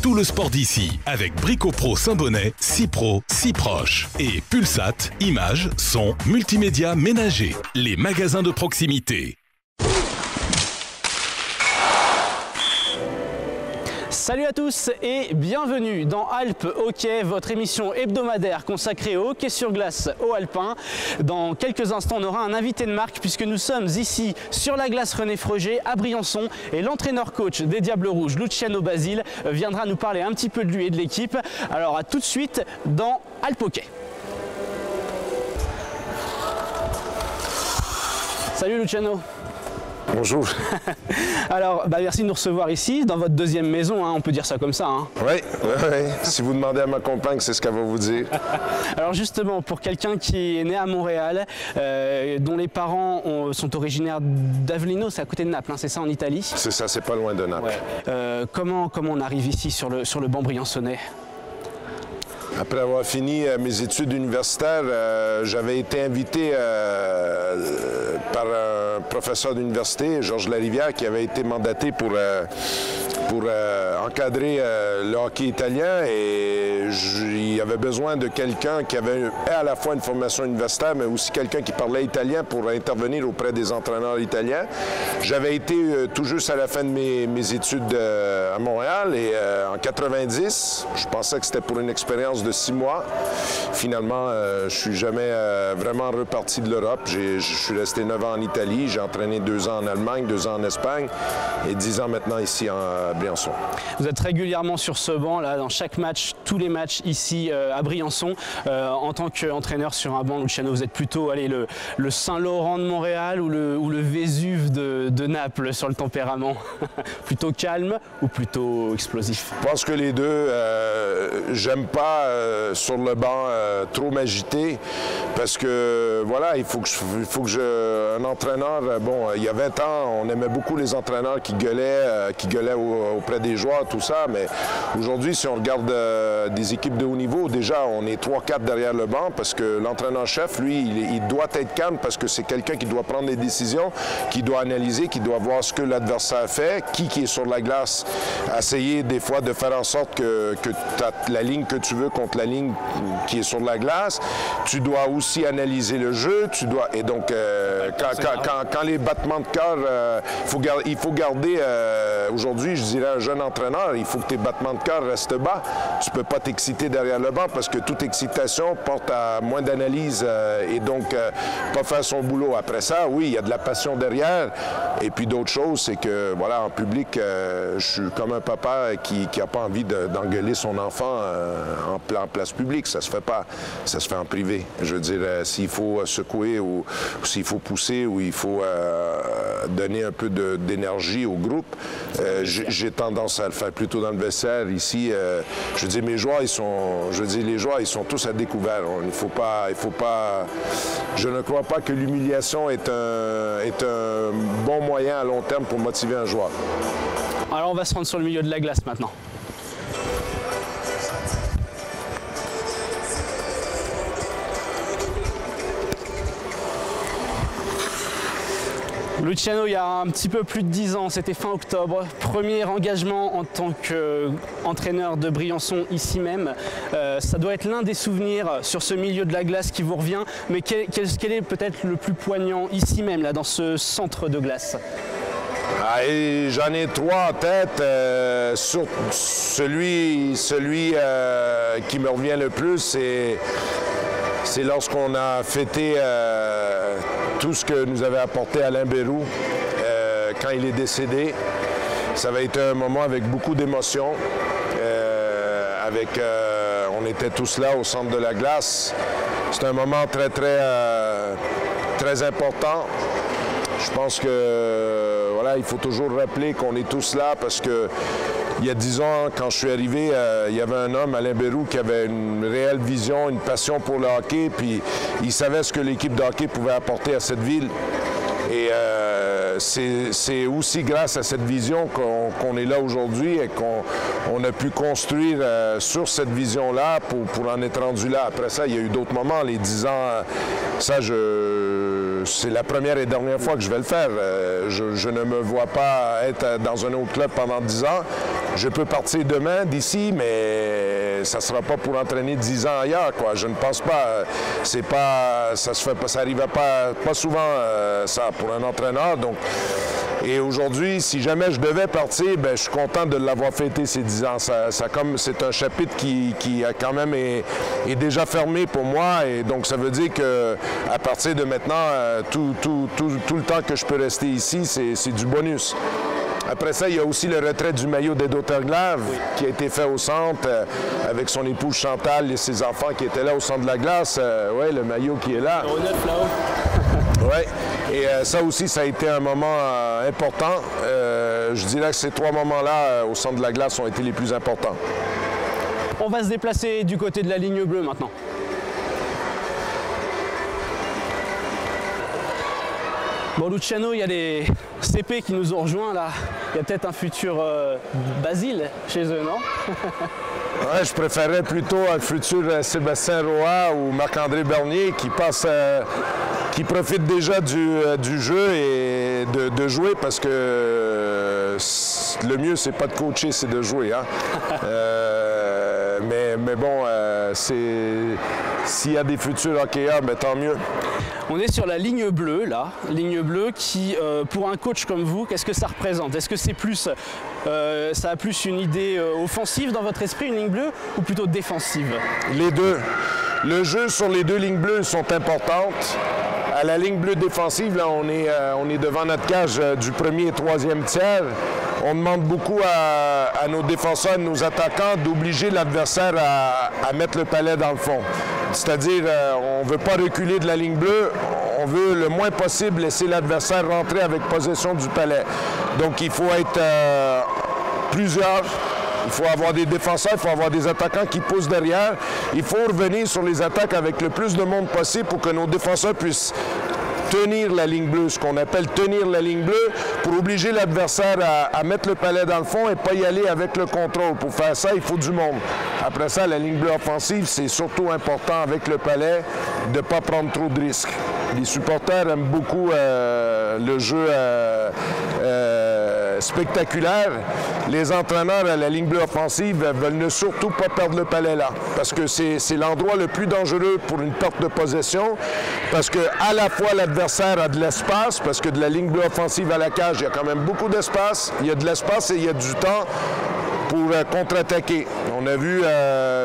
tout le sport d'ici avec Bricopro Saint-Bonnet, si pro, si proche. Et Pulsat, images, son, multimédia ménager. Les magasins de proximité. Salut à tous et bienvenue dans Alpes Hockey, votre émission hebdomadaire consacrée au hockey sur glace au alpin. Dans quelques instants, on aura un invité de marque puisque nous sommes ici sur la glace René Freuget à Briançon et l'entraîneur-coach des Diables Rouges, Luciano Basile, viendra nous parler un petit peu de lui et de l'équipe. Alors à tout de suite dans Alpes Hockey. Salut Luciano. Bonjour. Alors, merci de nous recevoir ici, dans votre deuxième maison, hein, on peut dire ça comme ça. Hein. Oui. Si vous demandez à ma compagne, c'est ce qu'elle va vous dire. Alors justement, pour quelqu'un qui est né à Montréal, dont les parents sont originaires d'Avellino, c'est à côté de Naples, hein, c'est ça en Italie? C'est ça, c'est pas loin de Naples. Ouais. Comment on arrive ici sur le banc briançonnais? Après avoir fini mes études universitaires, j'avais été invité par un professeur d'université, Georges Larivière, qui avait été mandaté pour encadrer le hockey italien et il y avait besoin de quelqu'un qui avait à la fois une formation universitaire, mais aussi quelqu'un qui parlait italien pour intervenir auprès des entraîneurs italiens. J'avais été tout juste à la fin de mes études à Montréal et en 90, je pensais que c'était pour une expérience de 6 mois. Finalement, je suis jamais vraiment reparti de l'Europe. Je suis resté 9 ans en Italie, j'ai entraîné 2 ans en Allemagne, 2 ans en Espagne et 10 ans maintenant ici à Briançon. Vous êtes régulièrement sur ce banc, là, dans chaque match, tous les matchs ici à Briançon. En tant qu'entraîneur sur un banc, Luciano, vous êtes plutôt le Saint-Laurent de Montréal ou le Vésuve de Naples sur le tempérament? Plutôt calme ou plutôt explosif? Je pense que les deux. J'aime pas sur le banc trop m'agiter parce que voilà, il faut que un entraîneur, bon, il y a 20 ans, on aimait beaucoup les entraîneurs qui gueulaient auprès des joueurs, tout ça, mais aujourd'hui, si on regarde des équipes de haut niveau, déjà, on est 3-4 derrière le banc parce que l'entraîneur-chef, lui, il doit être calme parce que c'est quelqu'un qui doit prendre des décisions, qui doit analyser, qui doit voir ce que l'adversaire fait, qui est sur la glace, essayer des fois de faire en sorte que tu as la ligne que tu veux contre la ligne qui est sur la glace. Tu dois aussi analyser le jeu, et donc quand les battements de cœur, il faut garder, aujourd'hui, je dirais à un jeune entraîneur, il faut que tes battements de cœur restent bas. Tu ne peux pas t'exciter derrière le banc parce que toute excitation porte à moins d'analyse et donc pas faire son boulot. Après ça, oui, il y a de la passion derrière. Et puis d'autres choses, c'est que, voilà, en public, je suis comme un papa qui n'a pas envie d'engueuler son enfant en place publique. Ça se fait pas. Ça se fait en privé. Je veux dire, s'il faut secouer ou s'il faut pousser ou il faut donner un peu d'énergie au groupe, j'ai tendance à le faire plutôt dans le vestiaire. Ici, je veux dire, les joueurs, ils sont tous à découvert. Il faut pas. Je ne crois pas que l'humiliation est un bon moyen à long terme pour motiver un joueur. Alors, on va se rendre sur le milieu de la glace maintenant. Luciano, il y a un petit peu plus de 10 ans, c'était fin octobre, premier engagement en tant qu'entraîneur de Briançon ici même. Ça doit être l'un des souvenirs sur ce milieu de la glace qui vous revient, mais quel est peut-être le plus poignant ici même, là, dans ce centre de glace? J'en ai 3 en tête. Celui qui me revient le plus, c'est lorsqu'on a fêté tout ce que nous avait apporté Alain Bérou quand il est décédé. Ça avait été un moment avec beaucoup d'émotion. On était tous là au centre de la glace. C'est un moment très, très, très important. Je pense que voilà, il faut toujours rappeler qu'on est tous là parce que il y a 10 ans, quand je suis arrivé, il y avait un homme, Alain Bérou, qui avait une réelle vision, une passion pour le hockey, puis il savait ce que l'équipe de hockey pouvait apporter à cette ville. Et c'est aussi grâce à cette vision qu'on est là aujourd'hui et qu'on a pu construire sur cette vision-là pour en être rendu là. Après ça, il y a eu d'autres moments, les 10 ans, ça, c'est la première et dernière fois que je vais le faire. Je ne me vois pas être dans un autre club pendant 10 ans. Je peux partir demain d'ici, mais ça ne sera pas pour entraîner 10 ans ailleurs, quoi. Je ne pense pas. C'est pas, ça se fait pas, ça n'arrive pas souvent, ça, pour un entraîneur. Donc, et aujourd'hui, si jamais je devais partir, ben, je suis content de l'avoir fêté ces 10 ans. C'est un chapitre qui a quand même est déjà fermé pour moi. Et donc, ça veut dire qu'à partir de maintenant, tout le temps que je peux rester ici, c'est du bonus. Après ça, il y a aussi le retrait du maillot d'Edo Terglav qui a été fait au centre avec son épouse Chantal et ses enfants qui étaient là au centre de la glace. Oui, le maillot qui est là. Au 9 là-haut. Oui, et ça aussi, ça a été un moment important. Je dirais que ces 3 moments-là au centre de la glace ont été les plus importants. On va se déplacer du côté de la ligne bleue maintenant. Bon, Luciano, il y a les CP qui nous ont rejoints là. Il y a peut-être un futur Basile chez eux, non? Ouais, je préférerais plutôt un futur Sébastien Roy ou Marc-André Bernier qui profite déjà du jeu et de jouer parce que le mieux, c'est pas de coacher, c'est de jouer. Hein? Mais bon, s'il y a des futurs hockeyeurs, ben, tant mieux. On est sur la ligne bleue, là. Ligne bleue qui, pour un coach comme vous, qu'est-ce que ça représente? Est-ce que c'est plus, ça a plus une idée offensive dans votre esprit, une ligne bleue, ou plutôt défensive? Les deux. Le jeu sur les 2 lignes bleues sont importantes. À la ligne bleue défensive, là, on est devant notre cage du premier et 3e tiers. On demande beaucoup à nos défenseurs, nos attaquants, d'obliger l'adversaire à mettre le palet dans le fond. C'est-à-dire, on ne veut pas reculer de la ligne bleue, on veut le moins possible laisser l'adversaire rentrer avec possession du palet. Donc, il faut être plusieurs. Il faut avoir des défenseurs, il faut avoir des attaquants qui poussent derrière. Il faut revenir sur les attaques avec le plus de monde possible pour que nos défenseurs puissent tenir la ligne bleue, ce qu'on appelle tenir la ligne bleue, pour obliger l'adversaire à mettre le palet dans le fond et pas y aller avec le contrôle. Pour faire ça, il faut du monde. Après ça, la ligne bleue offensive, c'est surtout important avec le palet de ne pas prendre trop de risques. Les supporters aiment beaucoup le jeu spectaculaire. Les entraîneurs à la ligne bleue offensive veulent ne surtout pas perdre le palet là, parce que c'est l'endroit le plus dangereux pour une perte de possession, parce que à la fois l'adversaire a de l'espace, parce que de la ligne bleue offensive à la cage, il y a quand même beaucoup d'espace, il y a de l'espace et il y a du temps pour contre-attaquer. On a vu,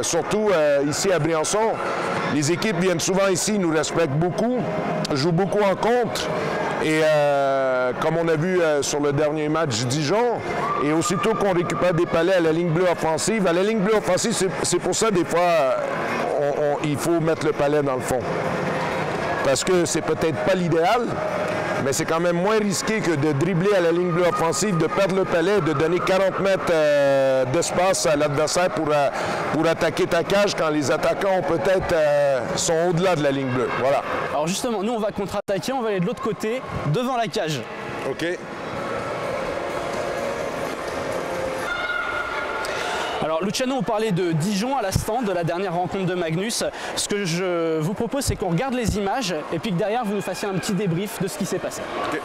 surtout ici à Briançon, les équipes viennent souvent ici, ils nous respectent beaucoup, jouent beaucoup en contre. Et comme on a vu sur le dernier match Dijon, et aussitôt qu'on récupère des palets à la ligne bleue offensive, c'est pour ça des fois il faut mettre le palet dans le fond. Parce que c'est peut-être pas l'idéal, mais c'est quand même moins risqué que de dribbler à la ligne bleue offensive, de perdre le palet, de donner 40 mètres d'espace à l'adversaire pour attaquer ta cage quand les attaquants peut-être sont au-delà de la ligne bleue. Voilà. Alors justement, nous on va contre-attaquer, on va aller de l'autre côté, devant la cage. OK. Alors Luciano, on parlait de Dijon à l'instant, de la dernière rencontre de Magnus. Ce que je vous propose, c'est qu'on regarde les images et puis que derrière, vous nous fassiez un petit débrief de ce qui s'est passé. Okay.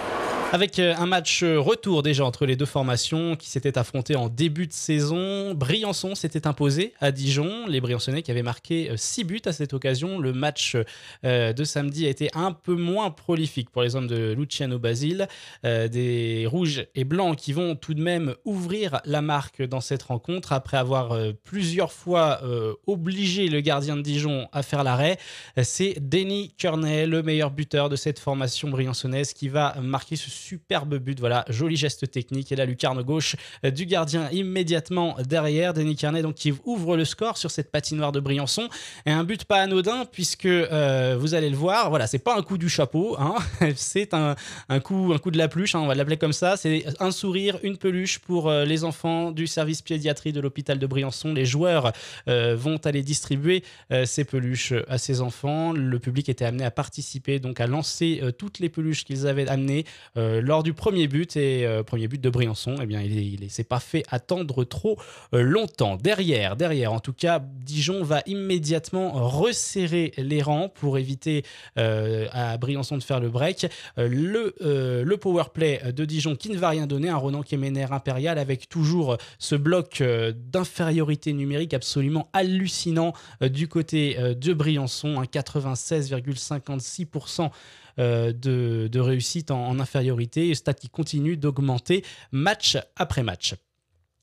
Avec un match retour déjà entre les deux formations qui s'étaient affrontées en début de saison, Briançon s'était imposé à Dijon. Les Briançonnais qui avaient marqué 6 buts à cette occasion. Le match de samedi a été un peu moins prolifique pour les hommes de Luciano Basile. Des rouges et blancs qui vont tout de même ouvrir la marque dans cette rencontre après avoir plusieurs fois obligé le gardien de Dijon à faire l'arrêt. C'est Denny Kearney, le meilleur buteur de cette formation briançonnaise, qui va marquer ce superbe but, voilà, joli geste technique et la lucarne gauche du gardien immédiatement derrière. Denis Kearney donc qui ouvre le score sur cette patinoire de Briançon et un but pas anodin puisque vous allez le voir, voilà, c'est pas un coup du chapeau, hein, c'est un coup de la peluche, hein, on va l'appeler comme ça, c'est un sourire, une peluche pour les enfants du service pédiatrie de l'hôpital de Briançon. Les joueurs vont aller distribuer ces peluches à ces enfants. Le public était amené à participer, donc à lancer toutes les peluches qu'ils avaient amenées lors du premier but de Briançon. Eh bien, il s'est pas fait attendre trop longtemps. Derrière, en tout cas, Dijon va immédiatement resserrer les rangs pour éviter à Briançon de faire le break. Le power play de Dijon qui ne va rien donner, un Ronan Kemener impérial avec toujours ce bloc d'infériorité numérique absolument hallucinant du côté de Briançon, 96,56% de réussite en infériorité, stat qui continue d'augmenter match après match.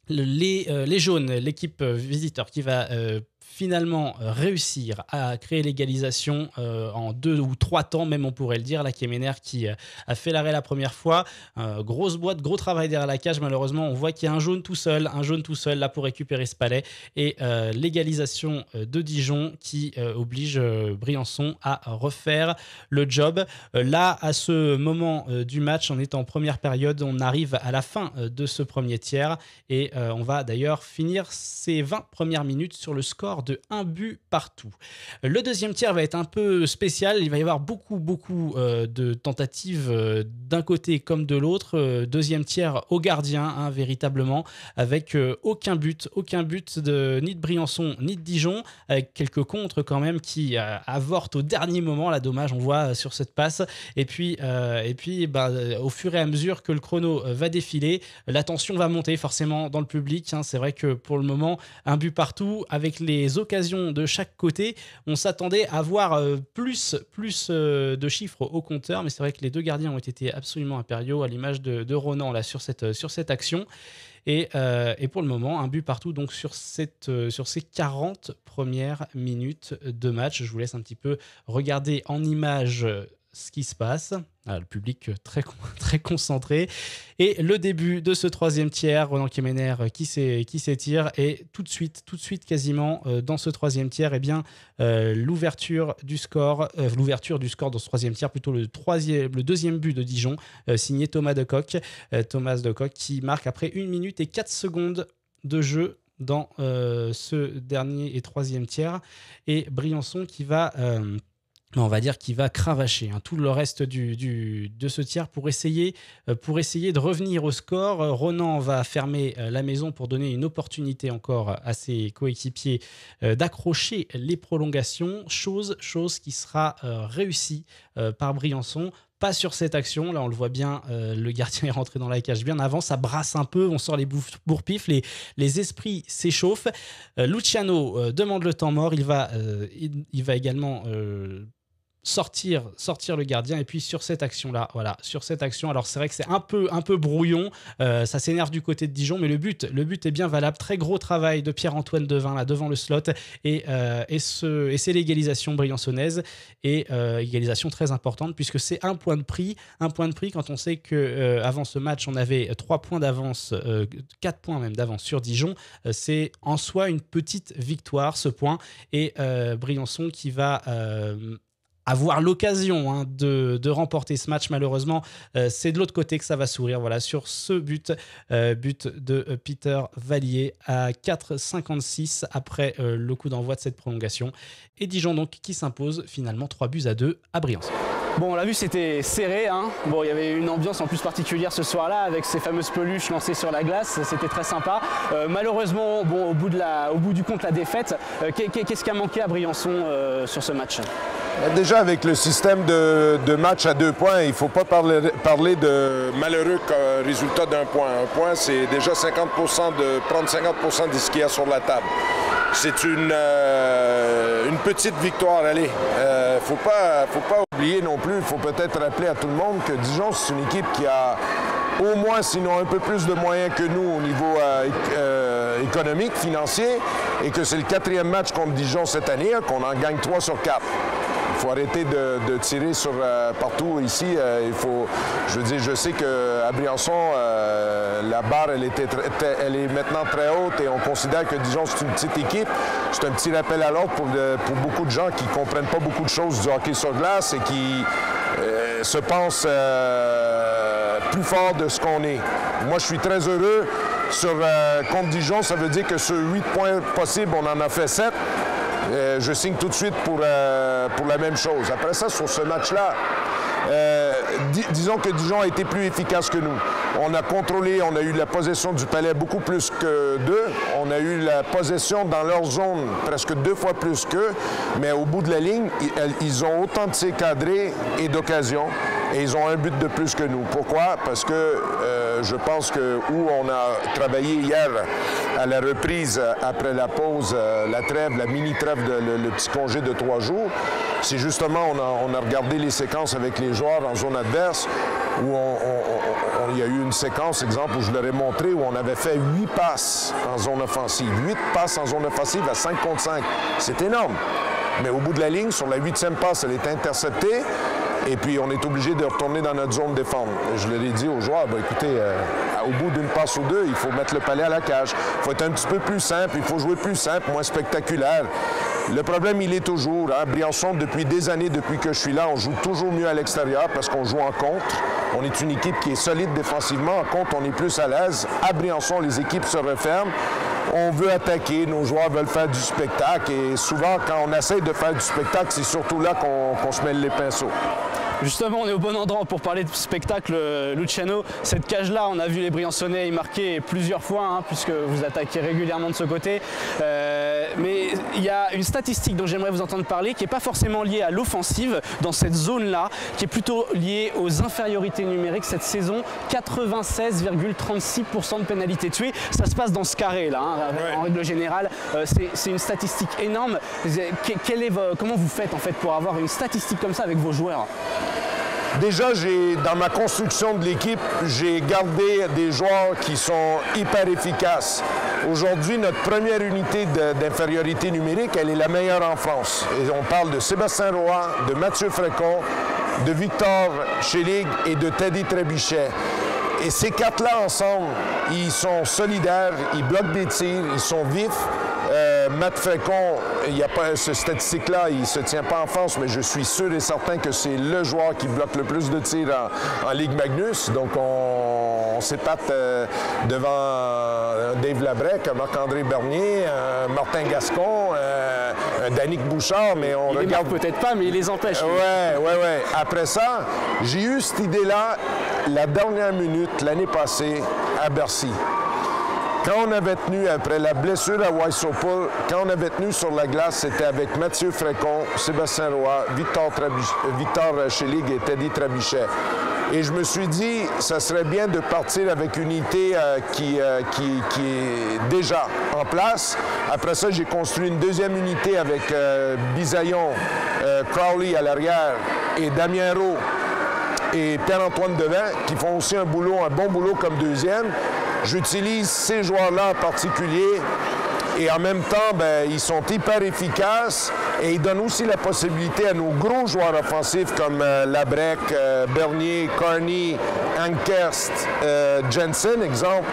Les jaunes, l'équipe visiteur qui va finalement réussir à créer l'égalisation en 2 ou 3 temps, même on pourrait le dire. La Kemener qui a fait l'arrêt la première fois, grosse boîte, gros travail derrière la cage. Malheureusement, on voit qu'il y a un jaune tout seul là pour récupérer ce palais. Et l'égalisation de Dijon qui oblige Briançon à refaire le job. Là, à ce moment du match, on est en première période, on arrive à la fin de ce premier tiers et on va d'ailleurs finir ces 20 premières minutes sur le score de 1 but partout. Le deuxième tiers va être un peu spécial, il va y avoir beaucoup de tentatives d'un côté comme de l'autre. Deuxième tiers au gardien, hein, véritablement, avec aucun but ni de Briançon ni de Dijon, avec quelques contres quand même qui avortent au dernier moment, là dommage, on voit sur cette passe. Et puis au fur et à mesure que le chrono va défiler, la tension va monter forcément dans le public, hein. C'est vrai que pour le moment, un but partout, avec les occasions de chaque côté, on s'attendait à voir plus de chiffres au compteur, mais c'est vrai que les deux gardiens ont été absolument impériaux, à l'image de Ronan là, sur cette action. Et pour le moment, un but partout donc sur ces 40 premières minutes de match. Je vous laisse un petit peu regarder en images ce qui se passe. Le public très concentré. Et le début de ce troisième tiers, Ronan Kemener qui s'étire. Et tout de suite quasiment, dans ce troisième tiers, eh bien, l'ouverture du score dans ce troisième tiers, plutôt le deuxième but de Dijon, signé Thomas Decoq. Thomas Decoq qui marque après 1 minute et 4 secondes de jeu dans ce dernier et troisième tiers. Et Briançon qui va... on va dire qu'il va cravacher tout le reste de ce tiers pour essayer de revenir au score. Ronan va fermer la maison pour donner une opportunité encore à ses coéquipiers d'accrocher les prolongations, chose qui sera réussie par Briançon. Pas sur cette action, là on le voit bien, le gardien est rentré dans la cage bien avant, ça brasse un peu, on sort les bourre-pifs, les esprits s'échauffent. Luciano demande le temps mort, il va également sortir le gardien. Et puis sur cette action-là, alors c'est vrai que c'est un peu brouillon, ça s'énerve du côté de Dijon, mais le but est bien valable. Très gros travail de Pierre-Antoine Devin là devant le slot, et c'est l'égalisation briançonnaise, et égalisation très importante puisque c'est un point de prix quand on sait que avant ce match on avait 3 points d'avance, 4 points même d'avance sur Dijon. C'est en soi une petite victoire, ce point, et Briançon qui va avoir l'occasion de remporter ce match. Malheureusement, c'est de l'autre côté que ça va sourire. Voilà, sur ce but de Peter Vallier à 4,56 après le coup d'envoi de cette prolongation. Et Dijon donc qui s'impose finalement 3-2 à Briançon. Bon, on l'a vu, c'était serré, hein. Bon, il y avait une ambiance en plus particulière ce soir-là avec ces fameuses peluches lancées sur la glace. C'était très sympa. Malheureusement, bon, au bout du compte, la défaite. Qu'est-ce qui a manqué à Briançon sur ce match ? Déjà, avec le système de match à 2 points, il ne faut pas parler de malheureux résultat d'un point. Un point, c'est déjà 50% prendre 50% de ce qu'il y a sur la table. C'est une petite victoire, allez. Faut pas oublier non plus, il faut peut-être rappeler à tout le monde que Dijon, c'est une équipe qui a au moins, sinon un peu plus de moyens que nous au niveau économique, financier, et que c'est le 4e match contre Dijon cette année, qu'on en gagne 3 sur 4. Il faut arrêter de tirer sur partout ici. Je sais qu'à Briançon, la barre, elle est maintenant très haute et on considère que Dijon, c'est une petite équipe. C'est un petit rappel à l'ordre pour beaucoup de gens qui ne comprennent pas beaucoup de choses du hockey sur glace et qui se pensent plus forts de ce qu'on est. Moi, je suis très heureux. Contre Dijon, ça veut dire que sur 8 points possibles, on en a fait 7. Je signe tout de suite pour la même chose. Après ça, sur ce match-là, disons que Dijon a été plus efficace que nous. On a contrôlé, on a eu la possession du palais beaucoup plus que d'eux. On a eu la possession dans leur zone presque 2 fois plus qu'eux. Mais au bout de la ligne, ils ont autant de tirs cadrés et d'occasions. Et ils ont un but de plus que nous. Pourquoi? Parce que je pense que où on a travaillé hier à la reprise après la pause, la trêve, la mini-trêve, le petit congé de 3 jours, c'est justement, on a regardé les séquences avec les joueurs en zone adverse où il y a eu une séquence, exemple, où je leur ai montré, où on avait fait 8 passes en zone offensive. 8 passes en zone offensive à 5 contre 5. C'est énorme. Mais au bout de la ligne, sur la 8e passe, elle est interceptée. Et puis, on est obligé de retourner dans notre zone de défense. Je leur ai dit aux joueurs, écoutez, au bout d'une passe ou deux, il faut mettre le palais à la cage. Il faut être un petit peu plus simple, il faut jouer plus simple, moins spectaculaire. Le problème, il est toujours. Briançon, depuis des années, depuis que je suis là, on joue toujours mieux à l'extérieur parce qu'on joue en contre. On est une équipe qui est solide défensivement. En contre, on est plus à l'aise. À Briançon, les équipes se referment. On veut attaquer, nos joueurs veulent faire du spectacle. Et souvent, quand on essaie de faire du spectacle, c'est surtout là qu'on se mêle les pinceaux. Justement, on est au bon endroit pour parler de spectacle, Luciano. Cette cage-là, on a vu les Briançonnais y marquer plusieurs fois, puisque vous attaquez régulièrement de ce côté. Mais il y a une statistique dont j'aimerais vous entendre parler, qui n'est pas forcément liée à l'offensive dans cette zone-là, qui est plutôt liée aux infériorités numériques cette saison. 96,36% de pénalités tuées. Ça se passe dans ce carré-là, en règle générale. C'est une statistique énorme. Comment vous faites en fait pour avoir une statistique comme ça avec vos joueurs? Déjà, dans ma construction de l'équipe, j'ai gardé des joueurs qui sont hyper efficaces. Aujourd'hui, notre première unité d'infériorité numérique, elle est la meilleure en France. Et on parle de Sébastien Roy, de Mathieu Frécon, de Victor Schillig et de Teddy Trébuchet. Et ces 4-là ensemble, ils sont solidaires, ils bloquent des tirs, ils sont vifs. Matt Frécon, il n'y a pas ce statistique-là, il ne se tient pas en France, mais je suis sûr et certain que c'est le joueur qui bloque le plus de tirs en Ligue Magnus. Donc, on s'épate devant Dave Labrec, Marc-André Bernier, Martin Gascon, Danick Bouchard, mais on regarde... peut-être pas, mais il les empêche. Ouais. Après ça, j'ai eu cette idée-là la dernière minute, l'année passée, à Bercy. Quand on avait tenu, après la blessure à Weissopol, quand on avait tenu sur la glace, c'était avec Mathieu Frécon, Sébastien Roy, Victor Schillig et Teddy Trébuchet. Et je me suis dit, ça serait bien de partir avec une unité qui est déjà en place. Après ça, j'ai construit une deuxième unité avec Bisaillon, Crowley à l'arrière et Damien Rowe et Pierre-Antoine Devin, qui font aussi un bon boulot comme deuxième. J'utilise ces joueurs-là en particulier et en même temps, ils sont hyper efficaces et ils donnent aussi la possibilité à nos gros joueurs offensifs comme Labrec, Bernier, Carney, Ankerst, Jensen, exemple,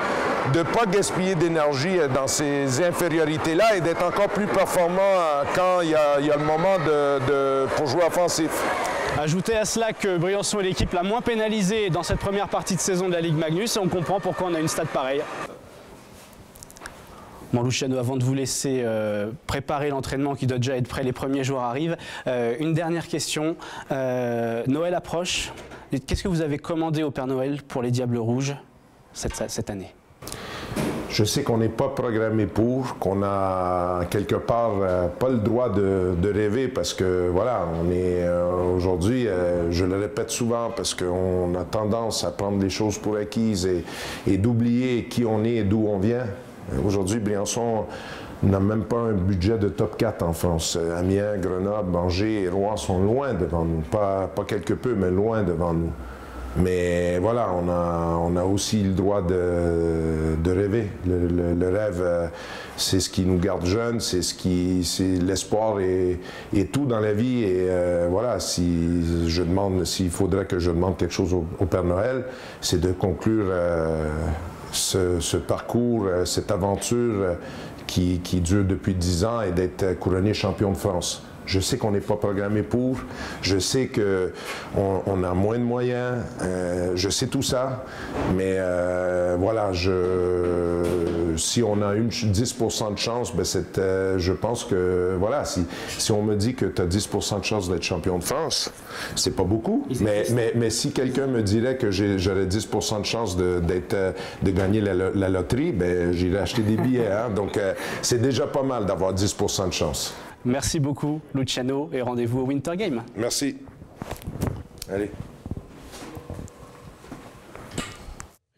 de ne pas gaspiller d'énergie dans ces infériorités-là et d'être encore plus performant quand il y a le moment pour jouer offensif. Ajoutez à cela que Briançon est l'équipe la moins pénalisée dans cette première partie de saison de la Ligue Magnus et on comprend pourquoi on a une stat pareille. Bon, Luciano, avant de vous laisser préparer l'entraînement qui doit déjà être prêt, les premiers joueurs arrivent. Une dernière question. Noël approche. Qu'est-ce que vous avez commandé au Père Noël pour les Diables Rouges cette année? Je sais qu'on n'est pas programmé pour, qu'on a quelque part pas le droit de rêver parce que voilà, on est aujourd'hui, je le répète souvent, parce qu'on a tendance à prendre les choses pour acquises et d'oublier qui on est et d'où on vient. Aujourd'hui, Briançon n'a même pas un budget de top 4 en France. Amiens, Grenoble, Angers et Rouen sont loin devant nous. Pas quelque peu, mais loin devant nous. Mais voilà, on a aussi le droit de rêver. Le rêve c'est ce qui nous garde jeunes, c'est l'espoir et tout dans la vie. Et voilà, s'il faudrait que je demande quelque chose au Père Noël, c'est de conclure ce parcours, cette aventure qui dure depuis 10 ans et d'être couronné champion de France. Je sais qu'on n'est pas programmé pour, je sais qu'on a moins de moyens, je sais tout ça, mais voilà, si on a 10% de chance, ben je pense que, voilà, si on me dit que tu as 10% de chance d'être champion de France, c'est pas beaucoup, mais si quelqu'un me dirait que j'aurais 10% de chance de gagner la loterie, ben j'irais acheter des billets, hein? Donc c'est déjà pas mal d'avoir 10% de chance. Merci beaucoup, Luciano, et rendez-vous au Winter Game. Merci. Allez.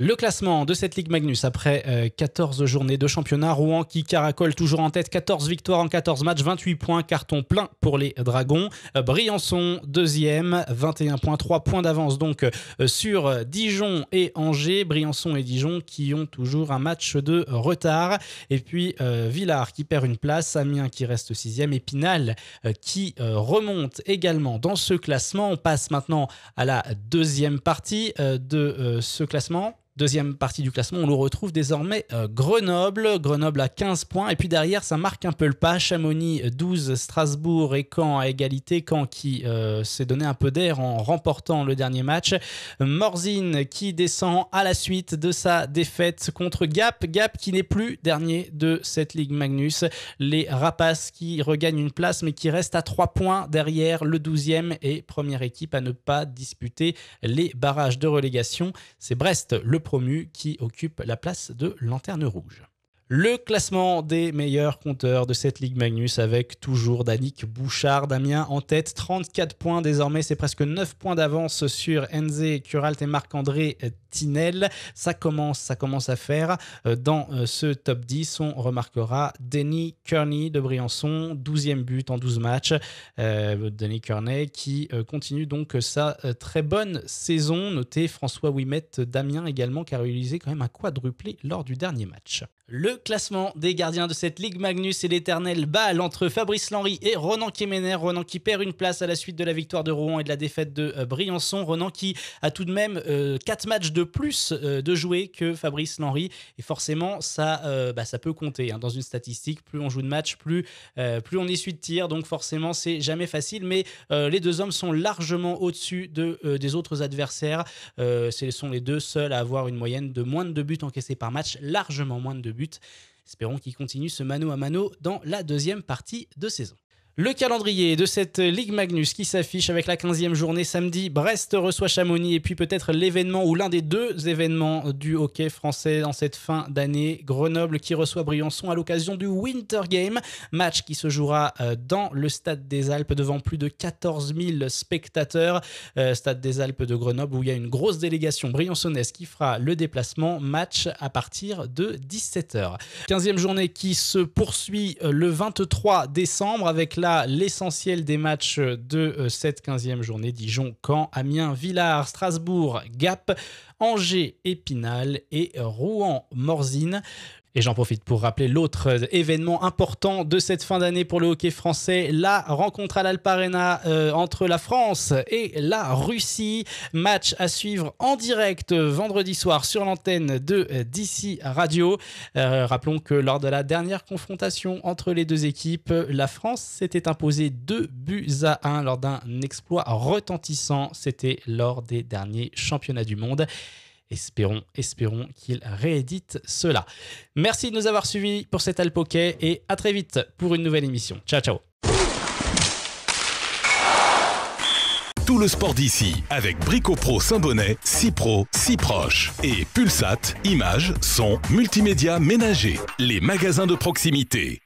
Le classement de cette Ligue Magnus après 14 journées de championnat. Rouen qui caracole toujours en tête, 14 victoires en 14 matchs, 28 points, carton plein pour les Dragons. Briançon deuxième, 21 points, 3 points d'avance donc sur Dijon et Angers. Briançon et Dijon qui ont toujours un match de retard. Et puis Villars qui perd une place, Amiens qui reste 6e, Épinal qui remonte également dans ce classement. On passe maintenant à la deuxième partie de ce classement. Deuxième partie du classement, on le retrouve désormais Grenoble. Grenoble à 15 points. Et puis derrière, ça marque un peu le pas. Chamonix 12, Strasbourg et Caen à égalité. Caen qui s'est donné un peu d'air en remportant le dernier match. Morzine qui descend à la suite de sa défaite contre Gap. Gap qui n'est plus dernier de cette Ligue Magnus. Les Rapaces qui regagnent une place mais qui restent à 3 points derrière le 12e et première équipe à ne pas disputer les barrages de relégation. C'est Brest, le promu, qui occupe la place de Lanterne Rouge. Le classement des meilleurs compteurs de cette Ligue Magnus avec toujours Danick Bouchard d'Amiens en tête, 34 points désormais, c'est presque 9 points d'avance sur Enze Kuralt et Marc-André Tinel. Ça commence à faire. Dans ce top 10, on remarquera Denny Kearney de Briançon, 12e but en 12 matchs. Denny Kearney qui continue donc sa très bonne saison. Notez François Ouimet d'Amiens également qui a réalisé quand même un quadruplé lors du dernier match. Le classement des gardiens de cette Ligue Magnus et l'éternel balle entre Fabrice Lenry et Ronan Kemener. Ronan qui perd une place à la suite de la victoire de Rouen et de la défaite de Briançon. Ronan qui a tout de même 4 matchs de plus de jouer que Fabrice Lenry. Et forcément, ça peut compter dans une statistique. Plus on joue de matchs, plus on essuie de tirs. Donc forcément, c'est jamais facile. Mais les deux hommes sont largement au-dessus des autres adversaires. Ce sont les deux seuls à avoir une moyenne de moins de 2 buts encaissés par match. Largement moins de 2 buts. Espérons qu'il continue ce mano à mano dans la deuxième partie de saison. Le calendrier de cette Ligue Magnus qui s'affiche avec la 15e journée samedi. Brest reçoit Chamonix et puis peut-être l'événement ou l'un des deux événements du hockey français en cette fin d'année. Grenoble qui reçoit Briançon à l'occasion du Winter Game. Match qui se jouera dans le Stade des Alpes devant plus de 14 000 spectateurs. Stade des Alpes de Grenoble où il y a une grosse délégation briançonnaise qui fera le déplacement. Match à partir de 17h. 15e journée qui se poursuit le 23 décembre avec l'essentiel des matchs de cette 15e journée. Dijon, Caen, Amiens, Villars, Strasbourg, Gap, Angers, Épinal et Rouen, Morzine. Et j'en profite pour rappeler l'autre événement important de cette fin d'année pour le hockey français, la rencontre à l'Alp Arena entre la France et la Russie. Match à suivre en direct vendredi soir sur l'antenne de DC Radio. Rappelons que lors de la dernière confrontation entre les deux équipes, la France s'était imposée 2-1 lors d'un exploit retentissant. C'était lors des derniers championnats du monde. Espérons qu'il réédite cela. Merci de nous avoir suivis pour cet Alp Hockey et à très vite pour une nouvelle émission. Ciao, ciao. Tout le sport d'ici avec Brico-Pro Saint-Bonnet, 6 Pro, 6 proches. Et Pulsat, images, son, multimédia ménager. Les magasins de proximité.